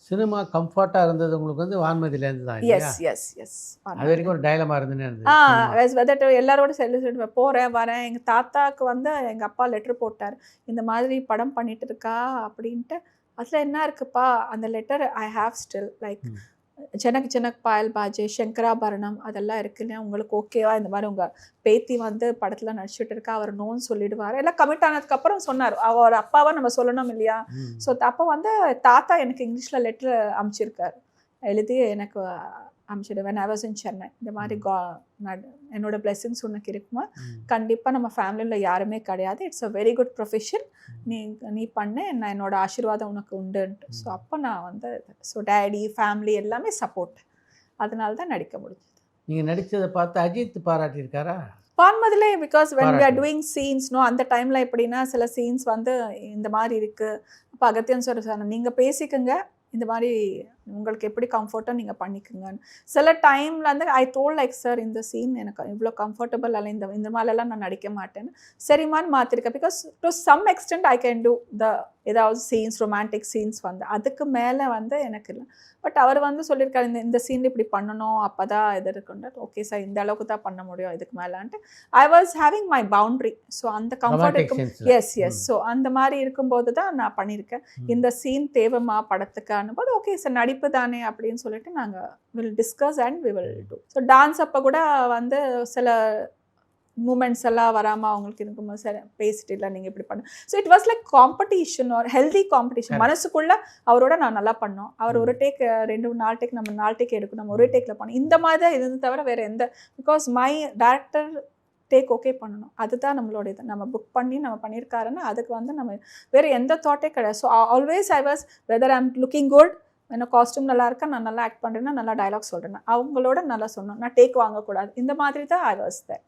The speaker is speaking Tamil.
சினிமா கம்ஃபர்ட்டா இருந்தது உங்களுக்கு வந்து வான்மதியிலேருந்து தான் இல்லையா? எஸ் எஸ் எஸ் அது வரைக்கும் ஒரு டயலமா இருந்துன்னே இருந்தது ஆ சினிமா. வெதர் எல்லாரோட செல்ல போகிறேன் வரேன். எங்கள் தாத்தாவுக்கு வந்து எங்கள் அப்பா லெட்டர் போட்டார். இந்த மாதிரி படம் பண்ணிட்டு இருக்கா அப்படின்ட்டு. அதில் என்ன இருக்குப்பா அந்த letter I have still like ம். ஜனக் ஜனக் பாயல் பாஜே சங்கராபரணம் அதெல்லாம் இருக்குல்லையா உங்களுக்கு ஓகேவா இந்த மாதிரி உங்கள் பேத்தி வந்து படத்தில் நடிச்சுட்டு இருக்கா அவர் நோன்னு சொல்லிடுவார் எல்லாம் கமிட் ஆனதுக்கப்புறம் சொன்னார் அவர் அப்பாவை நம்ம சொல்லணும் இல்லையா. ம். ஸோ அப்போ வந்து தாத்தா எனக்கு இங்கிலீஷில் லெட்டர் அனுப்பிச்சிருக்காரு எழுதி எனக்கு அனுப்பிச்சிடுவேன். when I was in Chennai இந்த மாதிரி என்னோட பிளெஸிங்ஸ் உனக்கு இருக்குமா கண்டிப்பாக நம்ம ஃபேமிலியில் யாருமே கிடையாது it's a very good profession நீ பண்ணு நான் என்னோட ஆசீர்வாதம் உனக்கு உண்டுன்ட்டு. ஸோ அப்போ நான் வந்து ஸோ டேடி ஃபேமிலி எல்லாமே சப்போர்ட் அதனால தான் நடிக்க முடிஞ்சது. நீங்கள் நடித்ததை பார்த்து அஜித் பாராட்டியிருக்காரா? வான்மதிலே because when we are doing scenes அந்த டைமில் எப்படின்னா சில சீன்ஸ் வந்து இந்த மாதிரி இருக்குது. அப்போ அகத்தியன் சார் நீங்கள் பேசிக்கங்க இந்த மாதிரி உங்களுக்கு எப்படி கம்ஃபர்ட்டோ நீங்கள் பண்ணிக்கோங்கன்னு. சில டைமில் வந்து ஐ டோல்ட் லைக் சார் இந்த சீன் எனக்கு இவ்வளோ கம்ஃபர்டபுள் அல்ல இந்த மாதிரிலாம் நான் நடிக்க மாட்டேன்னு சரிமான்னு மாற்றிருக்கேன். Because to some extent I can do ஏதாவது சீன்ஸ் ரொமான்டிக் சீன்ஸ் வந்து அதுக்கு மேலே வந்து எனக்கு இல்லை. பட் அவர் வந்து சொல்லியிருக்காரு இந்த சீன் இப்படி பண்ணணும் அப்போ தான் இது இருக்குன்ற ஓகே சார் இந்த அளவுக்கு தான் பண்ண முடியும் இதுக்கு மேலான்ட்டு. I was having my boundary. So அந்த கம்ஃபர்ட் இருக்கும். எஸ் எஸ் ஸோ அந்த மாதிரி இருக்கும்போது தான் நான் பண்ணியிருக்கேன். இந்த சீன் தேவைமா படத்துக்கு அனும்போது ஓகே சார் நடிப்பு தானே அப்படின்னு சொல்லிட்டு நாங்கள் will discuss and we will do. So dance அப்போ கூட வந்து சில மூமெண்ட்ஸ் எல்லாம் வராமல் அவங்களுக்கு இருக்கும்போது சரி பேசிட்டு இல்லை நீங்கள் இப்படி பண்ண. So it was like competition ஒரு ஹெல்தி காம்படிஷன். மனசுக்குள்ளே அவரோட நான் நல்லா பண்ணோம். அவர் ஒரு டேக் 2-4 டேக் நம்ம 4 டேக் எடுக்கும் நம்ம ஒரே டேக்கில் பண்ணோம். இந்த மாதிரி தான் இது தவிர வேறு எந்த because my director take okay பண்ணணும் அதுதான் நம்மளோட இது. நம்ம புக் பண்ணி நம்ம பண்ணியிருக்காருன்னா அதுக்கு வந்து நம்ம வேறு எந்த தாட்டே கிடையாது. So always I was whether I am looking good என்ன காஸ்ட்யூம் நல்லா இருக்கா நான் நல்லா ஆக்ட் பண்ணுறேன்னா நல்லா டைலாக் சொல்கிறேன்னா அவங்களோட நல்லா சொன்னோம் நான் டேக் வாங்கக்கூடாது இந்த மாதிரி தான் ஐ வாஸ் தேர்.